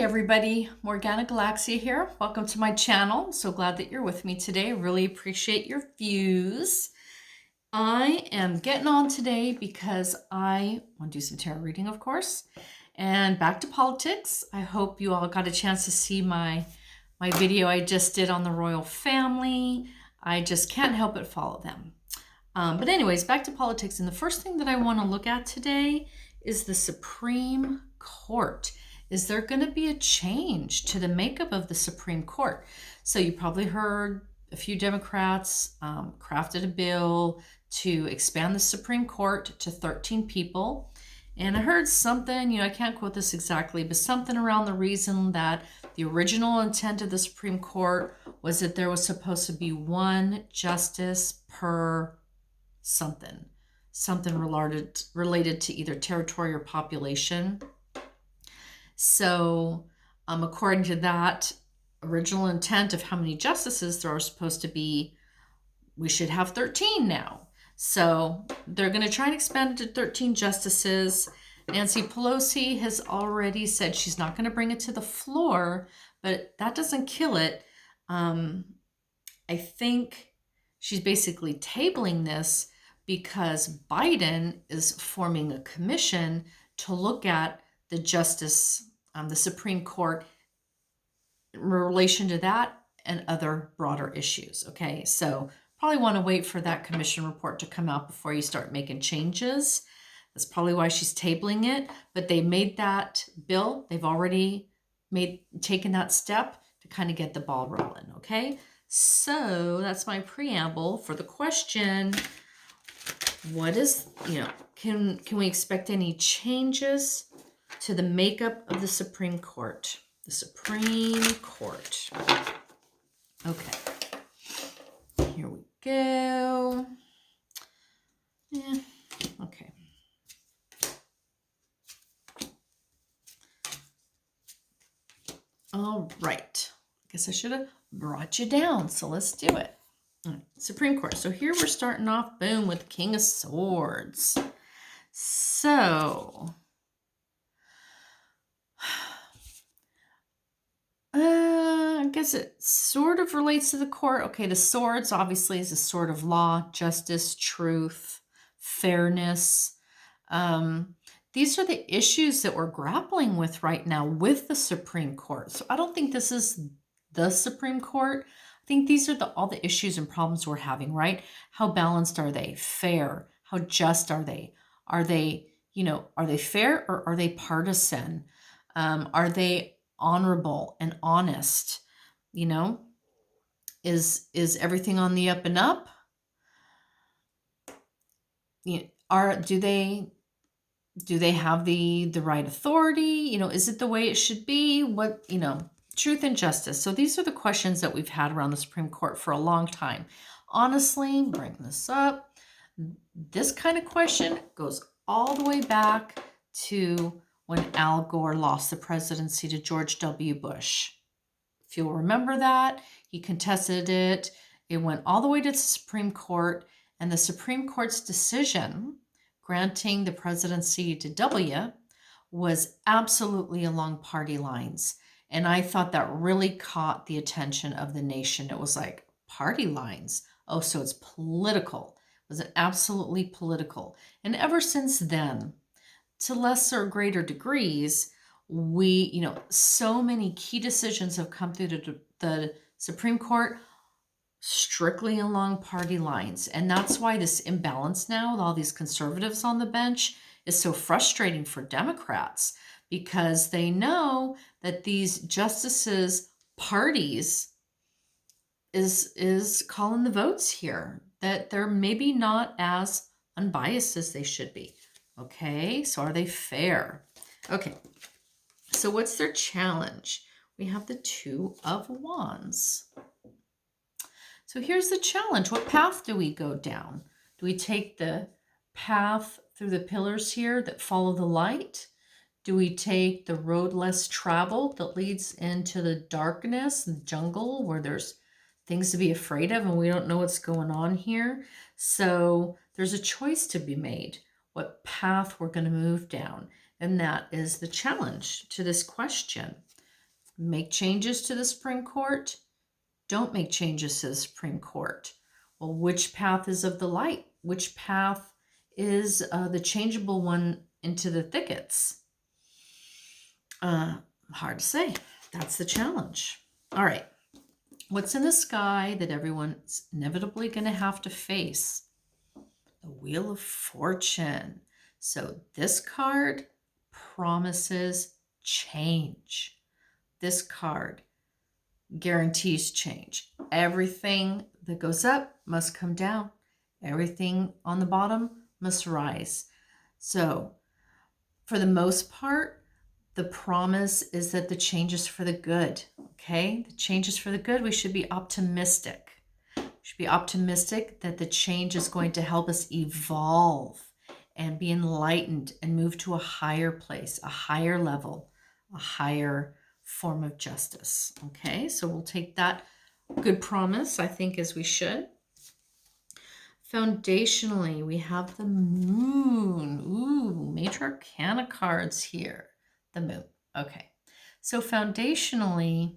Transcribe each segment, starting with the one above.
everybody, Morgana Galaxia here. Welcome to my channel. So glad that you're with me today. Really appreciate your views. I am getting on today because I want to do some tarot reading, of course, and back to politics. I hope you all got a chance to see my video I just did on the royal family. I just can't help but follow them. But anyways, back to politics. And the first thing that I want to look at today is the Supreme Court. Is there going to be a change to the makeup of the Supreme Court? So you probably heard a few Democrats crafted a bill to expand the Supreme Court to 13 people. And I heard something, I can't quote this exactly, but something around the reason that the original intent of the Supreme Court was that there was supposed to be one justice per something related to either territory or population. So according to that original intent of how many justices there are supposed to be, we should have 13 now. So they're going to try and expand it to 13 justices. Nancy Pelosi has already said she's not going to bring it to the floor, but that doesn't kill it. I think she's basically tabling this because Biden is forming a commission to look at the the Supreme Court in relation to that and other broader issues. Okay, so probably want to wait for that commission report to come out before you start making changes. That's probably why she's tabling it, but they made that bill. They've already taken that step to kind of get the ball rolling. Okay, so that's my preamble for the question. What is, can we expect any changes to the makeup of the Supreme Court? The Supreme Court. Okay. Here we go. Yeah. Okay. All right. I guess I should have brought you down. So let's do it. Supreme Court. So here we're starting off, boom, with King of Swords. So, I guess it sort of relates to the court. Okay, the swords obviously is a sword of law, justice, truth, fairness. These are the issues that we're grappling with right now with the Supreme Court. So I don't think this is the Supreme Court. I think these are all the issues and problems we're having, right? How balanced are they? Fair? How just are they? Are they, are they fair or are they partisan? Are they honorable and honest? Is everything on the up and up? Do they have the right authority? Is it the way it should be? What, truth and justice. So these are the questions that we've had around the Supreme Court for a long time. Honestly, bring this up. This kind of question goes all the way back to when Al Gore lost the presidency to George W. Bush. If you'll remember that, he contested it. It went all the way to the Supreme Court, and the Supreme Court's decision granting the presidency to W was absolutely along party lines. And I thought that really caught the attention of the nation. It was like, party lines? Oh, so it's political. Was it absolutely political? And ever since then, to lesser or greater degrees, we, so many key decisions have come through the Supreme Court strictly along party lines. And that's why this imbalance now with all these conservatives on the bench is so frustrating for Democrats, because they know that these justices' parties is calling the votes here, that they're maybe not as unbiased as they should be. Okay, so are they fair? Okay, so what's their challenge? We have the Two of Wands. So here's the challenge. What path do we go down? Do we take the path through the pillars here that follow the light? Do we take the road less traveled that leads into the darkness, the jungle, where there's things to be afraid of and we don't know what's going on here? So there's a choice to be made, what path we're going to move down. And that is the challenge to this question. Make changes to the Supreme Court. Don't make changes to the Supreme Court. Well, which path is of the light? Which path is the changeable one into the thickets? Hard to say. That's the challenge. All right. What's in the sky that everyone's inevitably going to have to face? The Wheel of Fortune. So this card promises change. This card guarantees change. Everything that goes up must come down. Everything on the bottom must rise. So for the most part, the promise is that the change is for the good, okay? The change is for the good. We should be optimistic. We should be optimistic that the change is going to help us evolve and be enlightened and move to a higher place, a higher level, a higher form of justice, okay? So we'll take that good promise, I think, as we should. Foundationally, we have the moon. Ooh, major arcana cards here. The moon. Okay. So foundationally,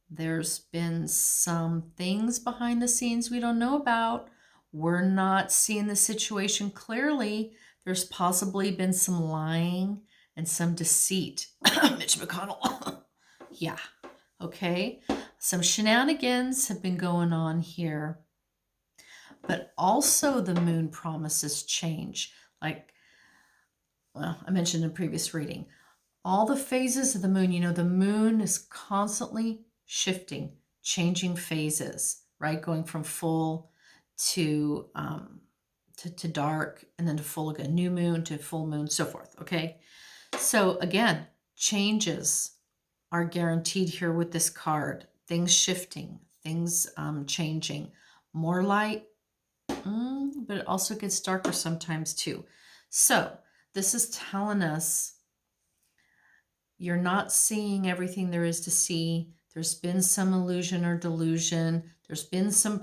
there's been some things behind the scenes we don't know about. We're not seeing the situation clearly. There's possibly been some lying and some deceit. Mitch McConnell. Yeah. Okay. Some shenanigans have been going on here. But also the moon promises change. Like, well, I mentioned in a previous reading, all the phases of the moon, the moon is constantly shifting, changing phases, right? Going from full to dark, and then to full again, new moon to full moon, so forth, okay? So again, changes are guaranteed here with this card. Things shifting, things changing, more light, but it also gets darker sometimes too. So this is telling us you're not seeing everything there is to see. There's been some illusion or delusion. There's been some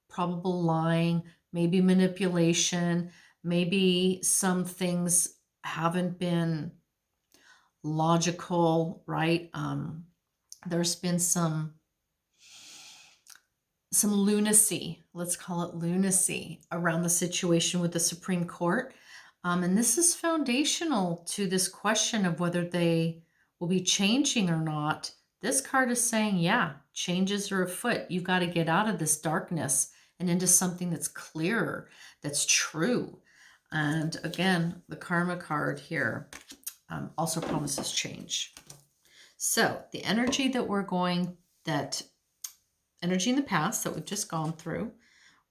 probable lying, maybe manipulation, maybe some things haven't been logical, right? There's been some lunacy, let's call it lunacy, around the situation with the Supreme Court. And this is foundational to this question of whether they will be changing or not. This card is saying, yeah, changes are afoot. You've got to get out of this darkness and into something that's clearer, that's true. And again, the Karma card here also promises change. So the energy energy in the past that we've just gone through,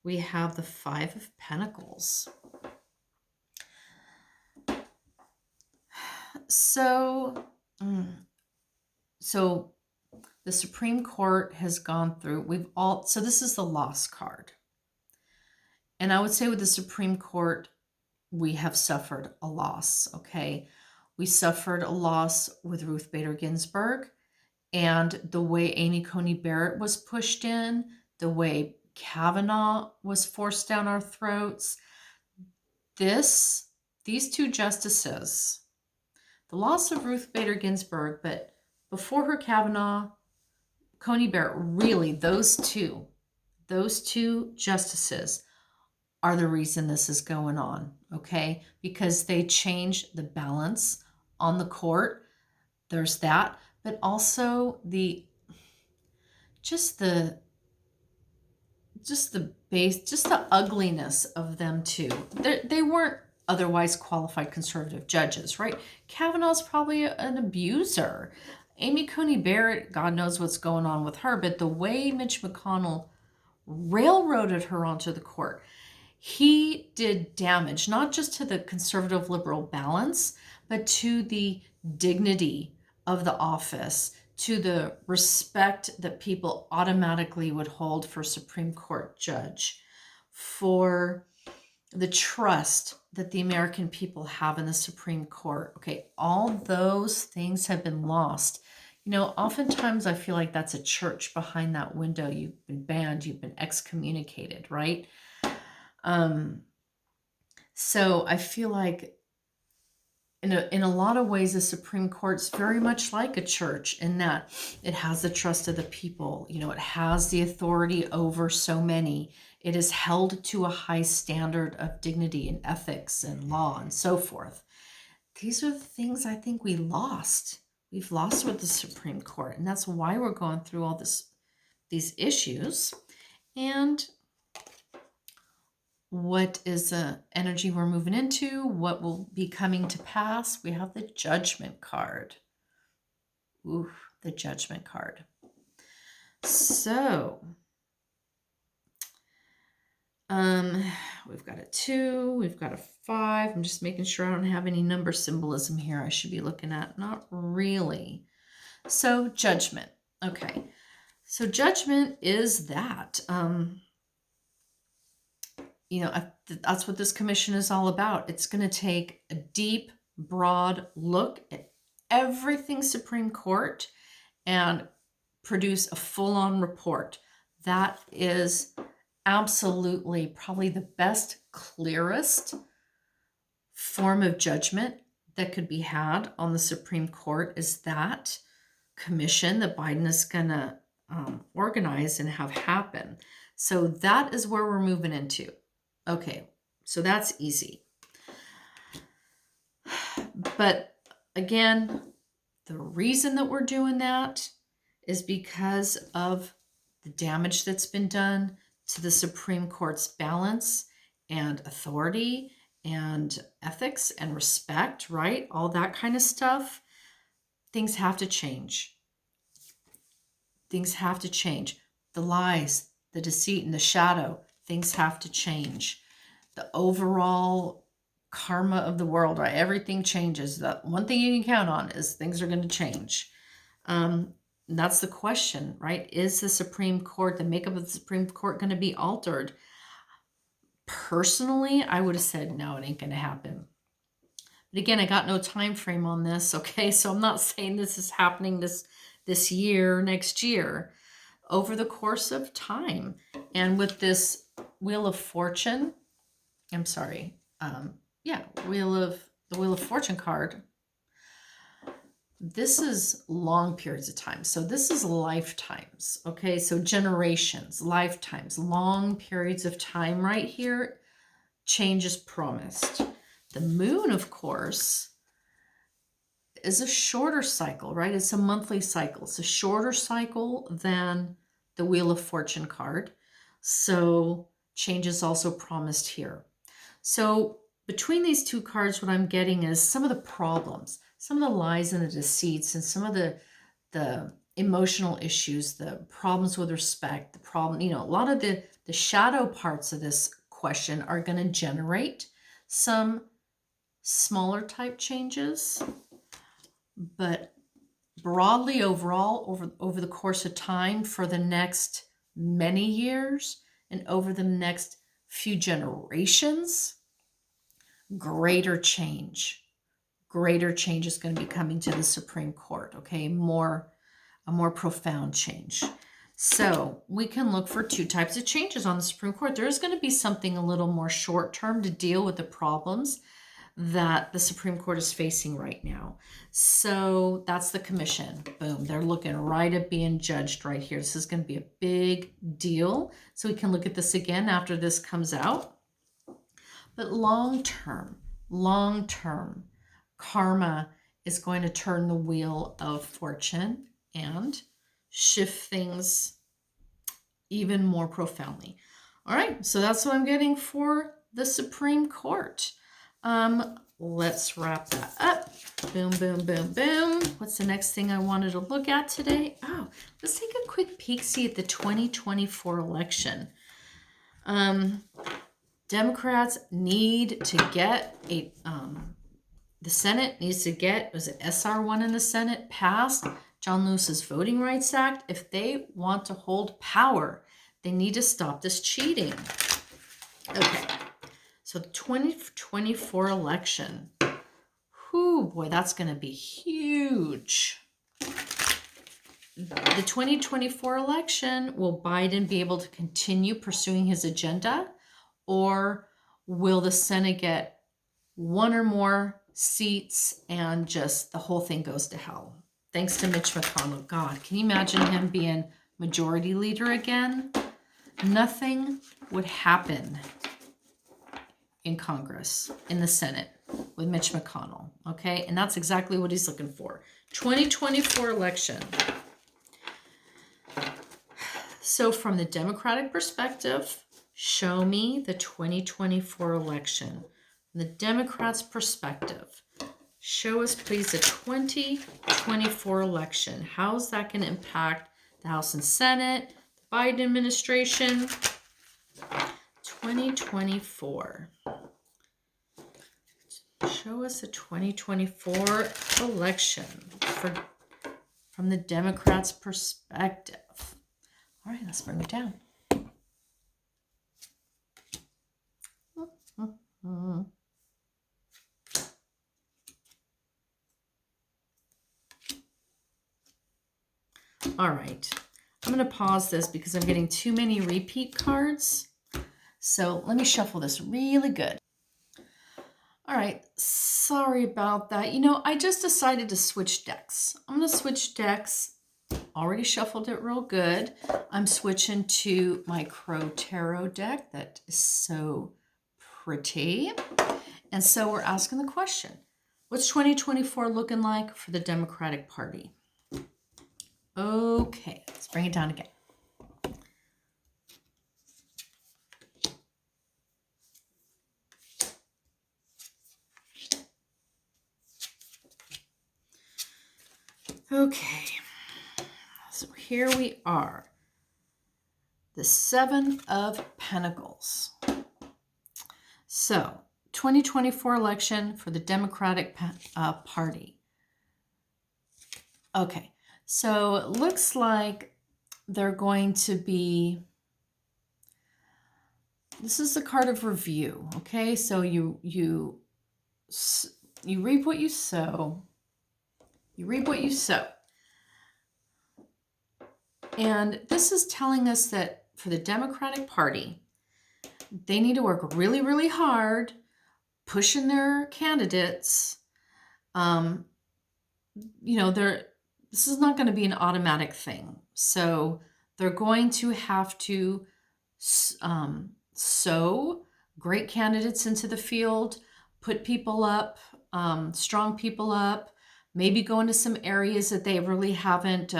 we have the Five of Pentacles. So the Supreme Court has gone through, so this is the loss card. And I would say with the Supreme Court, we have suffered a loss, okay? We suffered a loss with Ruth Bader Ginsburg, and the way Amy Coney Barrett was pushed in, the way Kavanaugh was forced down our throats. These two justices, the loss of Ruth Bader Ginsburg, but before her Kavanaugh, Coney Barrett, really those two justices are the reason this is going on, okay? Because they changed the balance on the court. There's that, but also the ugliness of them too. They weren't otherwise qualified conservative judges, right? Kavanaugh's probably an abuser. Amy Coney Barrett, God knows what's going on with her, but the way Mitch McConnell railroaded her onto the court, he did damage, not just to the conservative liberal balance, but to the dignity of the office, to the respect that people automatically would hold for a Supreme Court judge, for the trust that the American people have in the Supreme Court. Okay, all those things have been lost. Oftentimes I feel like that's a church behind that window. You've been banned, you've been excommunicated, right? So I feel like in a lot of ways, the Supreme Court's very much like a church in that it has the trust of the people. You know, it has the authority over so many. It is held to a high standard of dignity and ethics and law and so forth. These are the things I think we lost. We've lost with the Supreme Court, and that's why we're going through all these issues. And what is the energy we're moving into? What will be coming to pass? We have the Judgment card. Ooh, the Judgment card. So, we've got a 2, we've got a 5. I'm just making sure I don't have any number symbolism here I should be looking at. Not really. So, Judgment. Okay. So, Judgment is that. That's what this commission is all about. It's going to take a deep, broad look at everything Supreme Court and produce a full-on report. That is absolutely probably the best, clearest form of judgment that could be had on the Supreme Court is that commission that Biden is going to organize and have happen. So that is where we're moving into. Okay, so that's easy. But again, the reason that we're doing that is because of the damage that's been done to the Supreme Court's balance and authority and ethics and respect, right? All that kind of stuff. Things have to change. Things have to change. The lies, the deceit, and the shadow, things have to change. The overall karma of the world, right? Everything changes. The one thing you can count on is things are going to change. That's the question, right? Is the Supreme Court, the makeup of the Supreme Court, going to be altered? Personally, I would have said, no, it ain't going to happen. But again, I got no time frame on this, okay? So I'm not saying this is happening this year, next year. Over the course of time. And with this Wheel of Fortune, I'm sorry, Wheel of Fortune card, this is long periods of time. So this is lifetimes, okay? So generations, lifetimes, long periods of time right here. Change is promised. The moon, of course, is a shorter cycle, right? It's a monthly cycle. It's a shorter cycle than the Wheel of Fortune card. So change is also promised here. So between these two cards, what I'm getting is some of the problems, some of the lies and the deceits, and some of the emotional issues, the problems with respect, the problem, a lot of the shadow parts of this question are going to generate some smaller type changes. But broadly overall, over the course of time, for the next many years and over the next few generations, greater change is going to be coming to the Supreme Court, okay? A more profound change. So we can look for two types of changes on the Supreme Court. There is going to be something a little more short-term to deal with the problems that the Supreme Court is facing right now. So that's the commission. Boom. They're looking right at being judged right here. This is going to be a big deal. So we can look at this again after this comes out. But long-term, karma is going to turn the wheel of fortune and shift things even more profoundly. All right, so that's what I'm getting for the Supreme Court. Let's wrap that up. Boom, boom, boom, boom. What's the next thing I wanted to look at today? Oh, let's take a quick peek-see at the 2024 election. Democrats need to get the Senate needs to get, was it SR1 in the Senate, passed, John Lewis's Voting Rights Act. If they want to hold power, they need to stop this cheating. Okay. So the 2024 election, whoo, boy, that's going to be huge. The 2024 election, will Biden be able to continue pursuing his agenda, or will the Senate get one or more seats, and just the whole thing goes to hell. Thanks to Mitch McConnell. God, can you imagine him being majority leader again? Nothing would happen in Congress, in the Senate, with Mitch McConnell, okay? And that's exactly what he's looking for. 2024 election. So from the Democratic perspective, show me the 2024 election. From the Democrats' perspective, show us please the 2024 election. How is that going to impact the House and Senate, the Biden administration? 2024. Show us the 2024 election from the Democrats' perspective. All right, let's bring it down. All right, I'm going to pause this because I'm getting too many repeat cards. So let me shuffle this really good. All right, sorry about that. You know, I just decided to switch decks. I'm going to switch decks. Already shuffled it real good. I'm switching to my Crow Tarot deck that is so pretty. And so we're asking the question, what's 2024 looking like for the Democratic Party? Okay, let's bring it down again. Okay, so here we are. The Seven of Pentacles. So, 2024 election for the Democratic Party. Okay, so it looks like they're going to be, this is the card of review, okay? So you reap what you sow. You reap what you sow. And this is telling us that for the Democratic Party, they need to work really, really hard, pushing their candidates. You know, this is not going to be an automatic thing. So they're going to have to sow great candidates into the field, put people up, strong people up, maybe go into some areas that they really haven't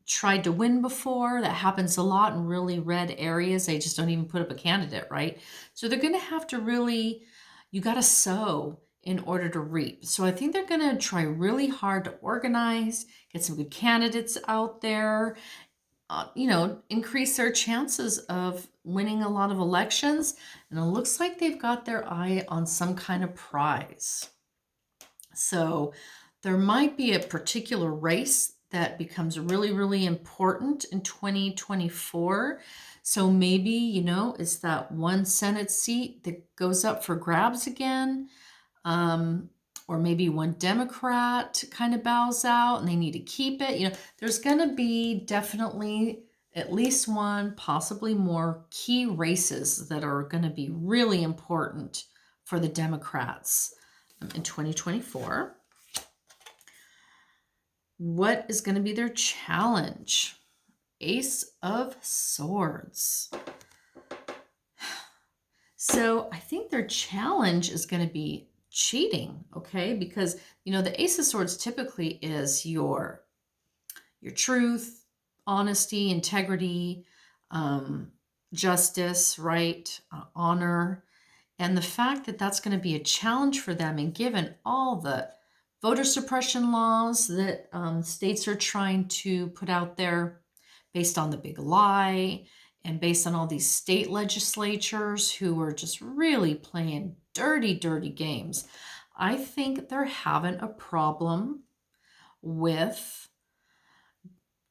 tried to win before. That happens a lot in really red areas. They just don't even put up a candidate, right? So they're going to have to really, you got to sow in order to reap. So I think they're going to try really hard to organize, get some good candidates out there, you know, increase their chances of winning a lot of elections. And it looks like they've got their eye on some kind of prize. So there might be a particular race that becomes really, really important in 2024. So maybe, you know, it's that one Senate seat that goes up for grabs again. Or maybe one Democrat kind of bows out and they need to keep it. You know, there's going to be definitely at least one, possibly more key races that are going to be really important for the Democrats in 2024. What is going to be their challenge? Ace of Swords. So I think their challenge is going to be cheating, okay? Because, you know, the Ace of Swords typically is your truth, honesty, integrity, justice, right, honor. And the fact that that's going to be a challenge for them, and given all the voter suppression laws that states are trying to put out there based on the big lie, and based on all these state legislatures who are just really playing dirty, dirty games, I think they're having a problem with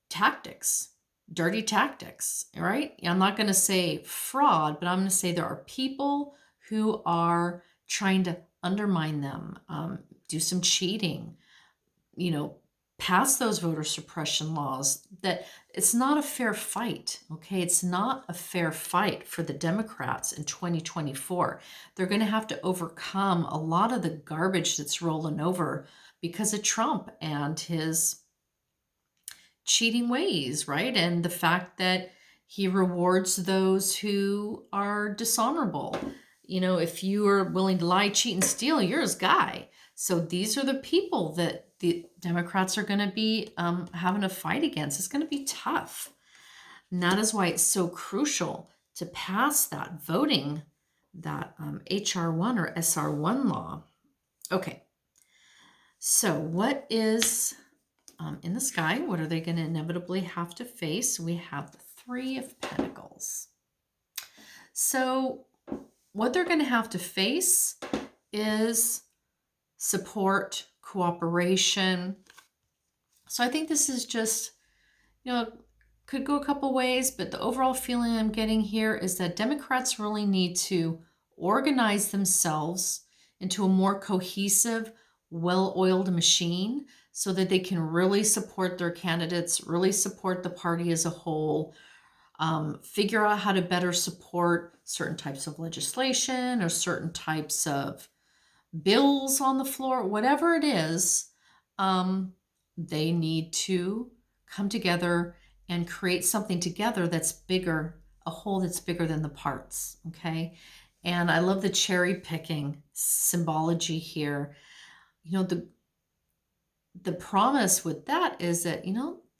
tactics, dirty tactics, right? I'm not going to say fraud, but I'm going to say there are people who are trying to undermine them, do some cheating, you know, pass those voter suppression laws, that it's not a fair fight, okay? It's not a fair fight for the Democrats in 2024. They're going to have to overcome a lot of the garbage that's rolling over because of Trump and his cheating ways, right? And the fact that he rewards those who are dishonorable. You know, if you are willing to lie, cheat, and steal, you're his guy. So these are the people that the Democrats are going to be having a fight against. It's going to be tough. And that is why it's so crucial to pass that voting, that HR1 or SR1 law. Okay. So what is in the sky? What are they going to inevitably have to face? We have the Three of Pentacles. So what they're going to have to face is support, cooperation. So I think this is just, could go a couple ways, but the overall feeling I'm getting here is that Democrats really need to organize themselves into a more cohesive, well-oiled machine so that they can really support their candidates, really support the party as a whole, figure out how to better support certain types of legislation or certain types of bills on the floor, whatever it is, they need to come together and create something together that's bigger, a whole that's bigger than the parts, okay? And I love the cherry picking symbology here. The promise with that is that,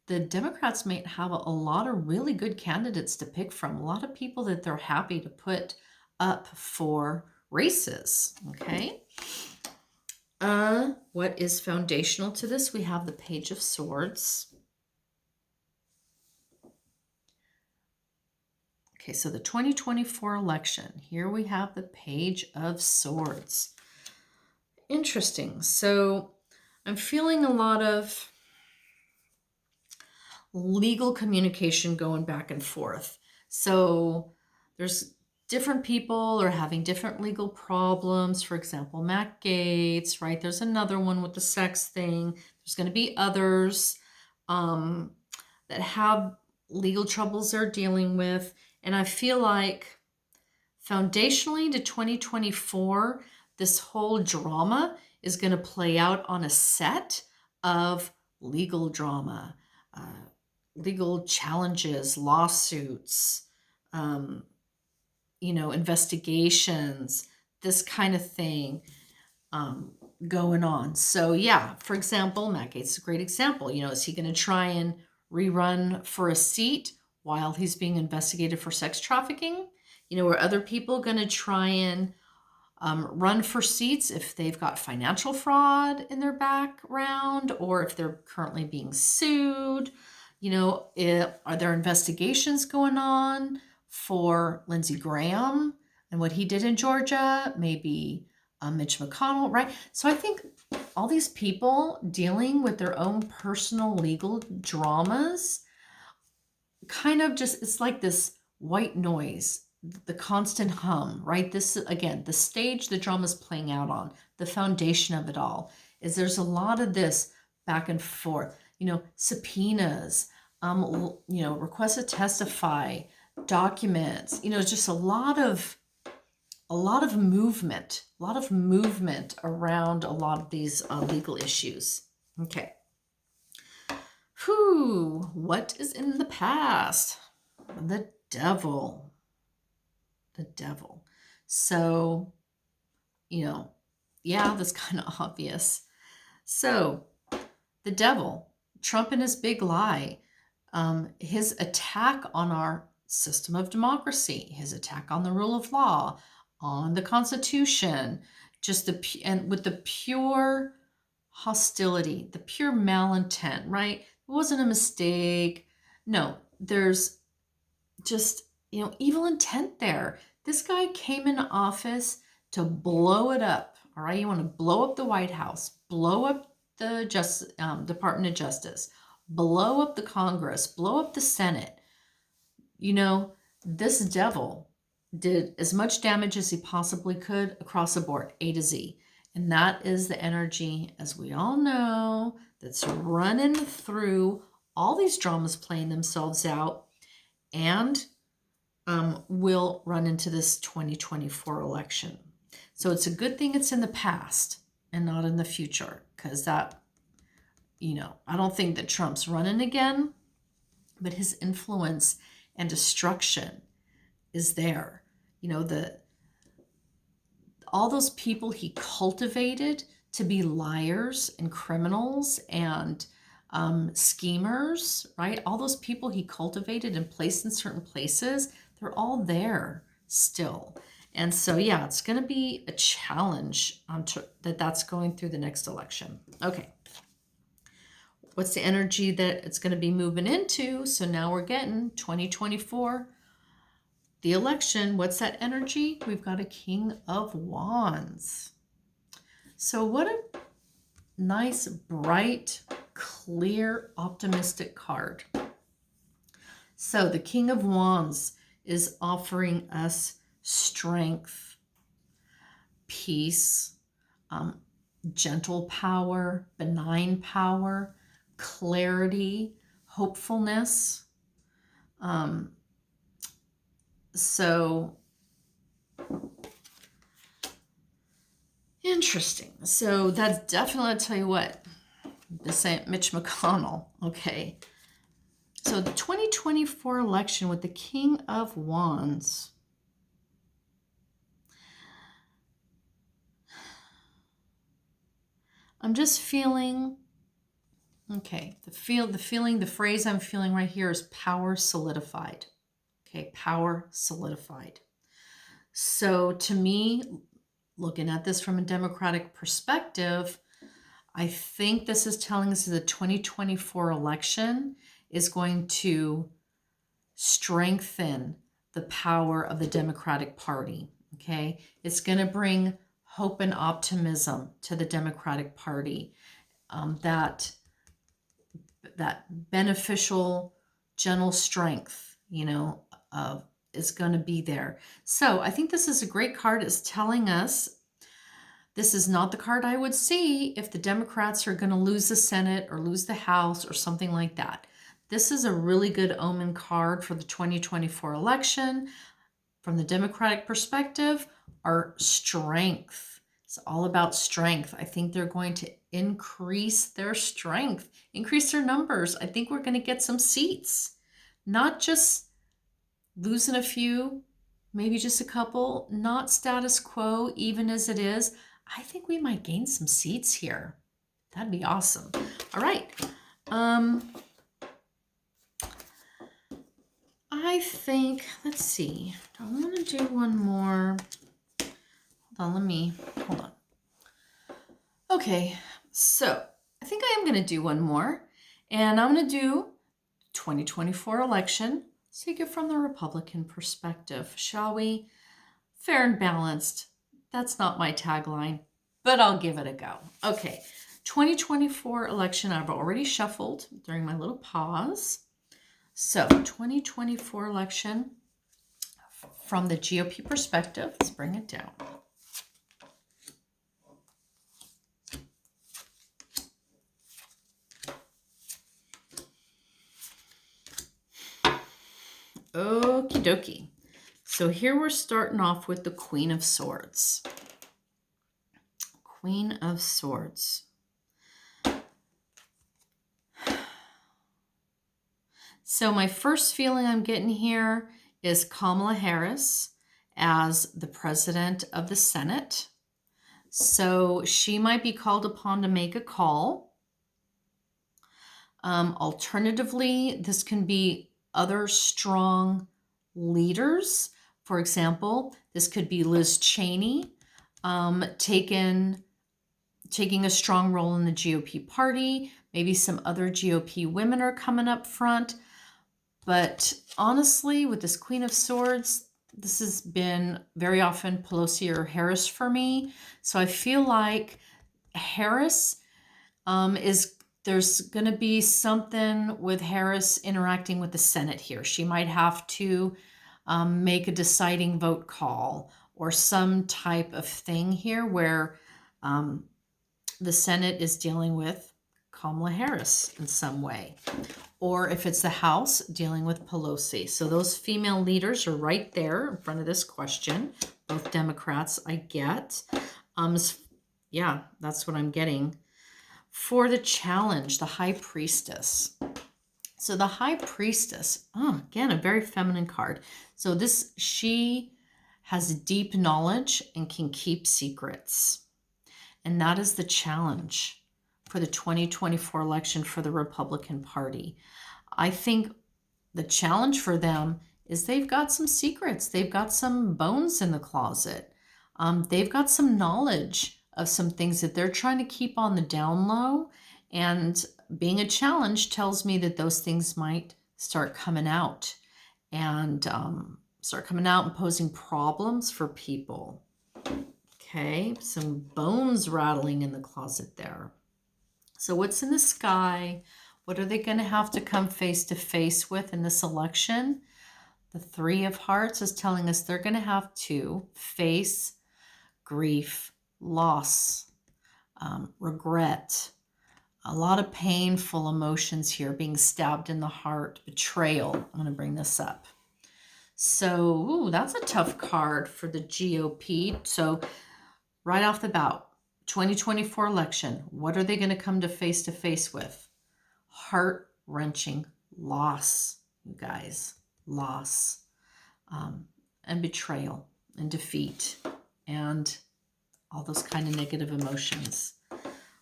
the Democrats may have a lot of really good candidates to pick from, a lot of people that they're happy to put up for races, okay? What is foundational to this? We have the Page of Swords. Okay, so the 2024 election. Here we have the Page of Swords. Interesting. So I'm feeling a lot of legal communication going back and forth. So there's different people are having different legal problems. For example, Matt Gaetz, right? There's another one with the sex thing. There's going to be others that have legal troubles they're dealing with. And I feel like foundationally to 2024, this whole drama is going to play out on a set of legal drama, legal challenges, lawsuits, investigations, this kind of thing going on. So yeah, for example, Matt Gaetz is a great example. Is he going to try and rerun for a seat while he's being investigated for sex trafficking? Are other people going to try and run for seats if they've got financial fraud in their background or if they're currently being sued? Are there investigations going on for Lindsey Graham and what he did in Georgia? Maybe Mitch McConnell, right? So I think all these people dealing with their own personal legal dramas kind of it's like this white noise, the constant hum, right? This, again, the stage the drama's playing out on, the foundation of it all, is there's a lot of this back and forth, subpoenas, requests to testify, documents, just a lot of movement, around a lot of these legal issues. Okay. What is in the past? The devil. So, that's kind of obvious. So, the devil, Trump and his big lie, his attack on our system of democracy, his attack on the rule of law, on the Constitution, and with the pure hostility, the pure malintent, right? It wasn't a mistake. No, there's just, evil intent there. This guy came into office to blow it up, all right? You want to blow up the White House, blow up the Department of Justice, blow up the Congress, blow up the Senate. This devil did as much damage as he possibly could across the board, A to Z. And that is the energy, as we all know, that's running through all these dramas playing themselves out, and will run into this 2024 election. So it's a good thing it's in the past and not in the future, because that, I don't think that Trump's running again, but his influence and destruction is there. All those people he cultivated to be liars and criminals and schemers, right? All those people he cultivated and placed in certain places, they're all there still. And so, yeah, it's going to be a challenge that's going through the next election. Okay. What's the energy that it's going to be moving into? So now we're getting 2024, the election. What's that energy? We've got a King of Wands. So what a nice, bright, clear, optimistic card. So the King of Wands is offering us strength, peace, gentle power, benign power, clarity, hopefulness. So interesting. So that's definitely, I'll tell you what, this ain't Mitch McConnell. Okay. So the 2024 election with the King of Wands. I'm just feeling, okay, the phrase I'm feeling right here is power solidified. Okay, power solidified. So to me, looking at this from a Democratic perspective, I think this is telling us that the 2024 election is going to strengthen the power of the Democratic Party. Okay, it's going to bring hope and optimism to the Democratic Party. That beneficial, gentle strength, is going to be there. So I think this is a great card. It's telling us this is not the card I would see if the Democrats are going to lose the Senate or lose the House or something like that. This is a really good omen card for the 2024 election. From the Democratic perspective, our strength. It's all about strength. I think they're going to increase their strength, increase their numbers. I think we're going to get some seats, not just losing a few, maybe just a couple, not status quo, even as it is. I think we might gain some seats here. That'd be awesome. All right. I think, let's see. I want to do one more. Hold on. Okay, so I think I am going to do one more. And I'm going to do 2024 election. Let's take it from the Republican perspective, shall we? Fair and balanced. That's not my tagline, but I'll give it a go. Okay, 2024 election, I've already shuffled during my little pause. So 2024 election from the GOP perspective, let's bring it down. Okie dokie. So here we're starting off with the Queen of Swords. Queen of Swords. So my first feeling I'm getting here is Kamala Harris as the president of the Senate. So she might be called upon to make a call. Alternatively, this can be other strong leaders. For example, this could be Liz Cheney taking a strong role in the GOP party. Maybe some other GOP women are coming up front. But honestly, with this Queen of Swords, this has been very often Pelosi or Harris for me. So I feel like Harris there's going to be something with Harris interacting with the Senate here. She might have to make a deciding vote call or some type of thing here where the Senate is dealing with Kamala Harris in some way. Or if it's the House, dealing with Pelosi. So those female leaders are right there in front of this question. Both Democrats, I get. Yeah, that's what I'm getting. For the challenge, the High Priestess. So the High Priestess, again, a very feminine card. So she has deep knowledge and can keep secrets. And that is the challenge for the 2024 election for the Republican Party. I think the challenge for them is they've got some secrets. They've got some bones in the closet. They've got some knowledge of some things that they're trying to keep on the down low. And being a challenge tells me that those things might start coming out and posing problems for people. Okay, some bones rattling in the closet there. So what's in the sky? What are they going to have to come face to face with in this election? The Three of Hearts is telling us they're going to have to face grief, loss, regret, a lot of painful emotions here, being stabbed in the heart, betrayal. I'm going to bring this up. So, that's a tough card for the GOP. So, right off the bat, 2024 election, what are they going to come to face with? Heart-wrenching loss, you guys. Loss, and betrayal, and defeat, and all those kind of negative emotions.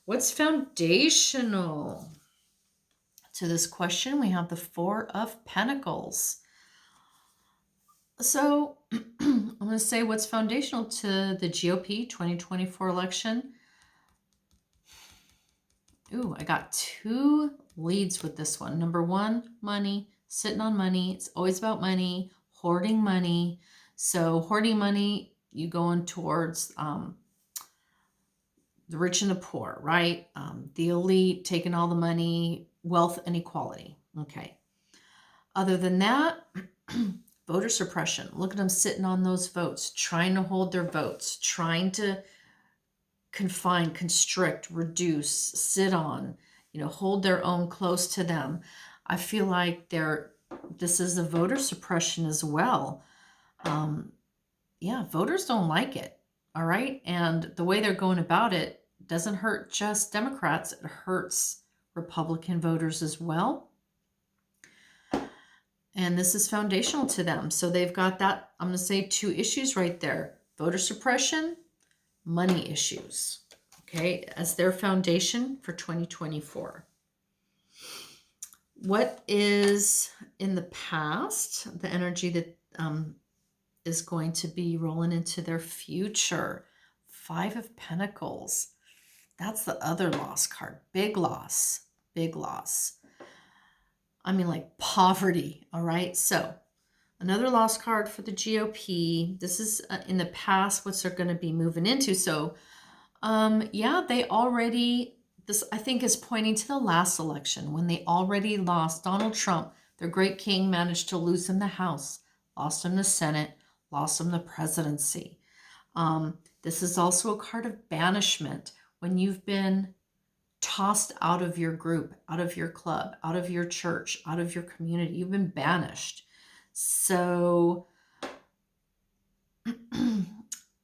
What's foundational to this question? We have the Four of Pentacles. So I'm going to say what's foundational to the GOP 2024 election. I got two leads with this one. Number one, money, sitting on money. It's always about money, hoarding money. So hoarding money, you going towards the rich and the poor, right? The elite taking all the money, wealth inequality. Okay. Other than that, voter suppression. Look at them sitting on those votes, trying to hold their votes, trying to confine, constrict, reduce, sit on, hold their own close to them. I feel like this is a voter suppression as well. Voters don't like it. All right. And the way they're going about it doesn't hurt just Democrats. It hurts Republican voters as well. And this is foundational to them. So they've got that, I'm going to say, two issues right there. Voter suppression, money issues. Okay, as their foundation for 2024. What is in the past, the energy that is going to be rolling into their future? Five of Pentacles. That's the other loss card. Big loss. Big loss. I mean, like poverty. All right. So another loss card for the GOP. This is in the past, what they're going to be moving into. So they already, this I think is pointing to the last election when they already lost. Donald Trump, their great king, managed to lose him the House, lost him the Senate, lost him the presidency. This is also a card of banishment when you've been tossed out of your group, out of your club, out of your church, out of your community. You've been banished. So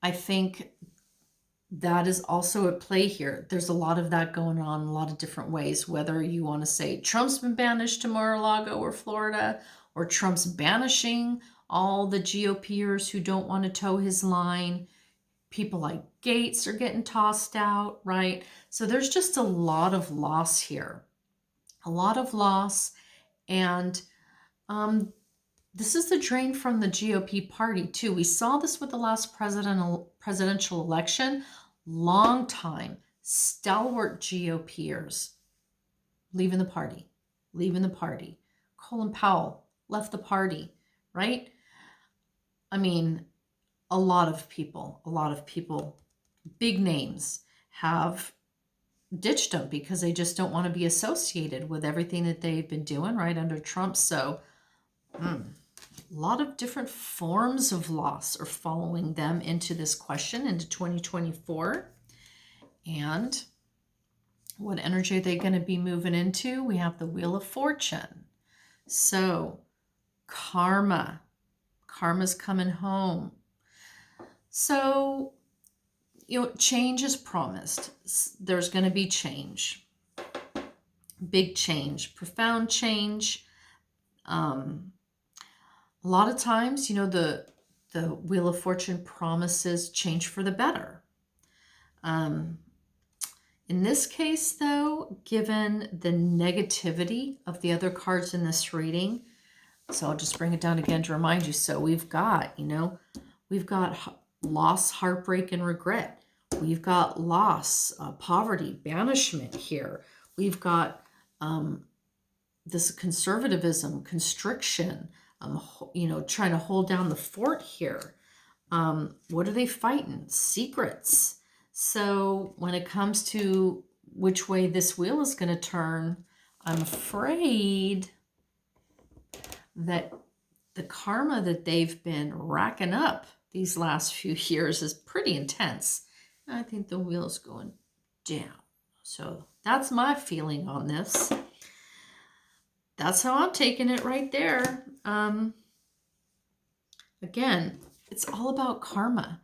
I think that is also at play here. There's a lot of that going on in a lot of different ways, whether you want to say Trump's been banished to Mar-a-Lago or Florida, or Trump's banishing all the GOPers who don't want to toe his line. People like Gates are getting tossed out, right? So there's just a lot of loss here. A lot of loss. And this is the drain from the GOP party, too. We saw this with the last presidential election. Long time, stalwart GOPers leaving the party. Colin Powell left the party, right? I mean, a lot of people, big names have ditched them because they just don't want to be associated with everything that they've been doing right under Trump. So a lot of different forms of loss are following them into this question, into 2024. And What energy are they going to be moving into? We have the Wheel of Fortune. So karma. Karma's coming home. So, change is promised. There's going to be change. Big change, profound change. A lot of times, the Wheel of Fortune promises change for the better. In this case, though, given the negativity of the other cards in this reading, so I'll just bring it down again to remind you. So we've got loss, heartbreak, and regret. We've got loss, poverty, banishment here. We've got this conservatism, constriction, trying to hold down the fort here. What are they fighting? Secrets. So when it comes to which way this wheel is going to turn, I'm afraid that the karma that they've been racking up these last few years is pretty intense. I think the wheel is going down. So that's my feeling on this. That's how I'm taking it right there. Again, it's all about karma.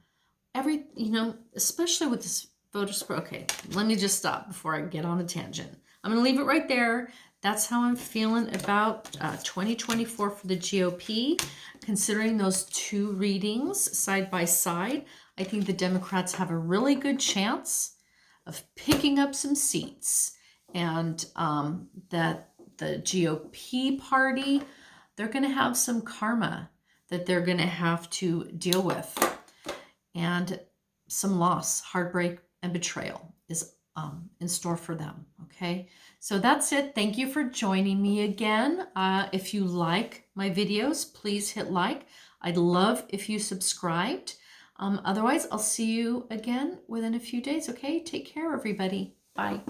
Especially with this voter spread. Okay, let me just stop before I get on a tangent. I'm going to leave it right there. That's how I'm feeling about 2024 for the GOP. Considering those two readings side by side, I think the Democrats have a really good chance of picking up some seats. And that the GOP party, they're going to have some karma that they're going to have to deal with. And some loss, heartbreak, and betrayal is in store for them, okay? So that's it. Thank you for joining me again. If you like my videos, please hit like. I'd love if you subscribed. Otherwise, I'll see you again within a few days, okay? Take care, everybody. Bye.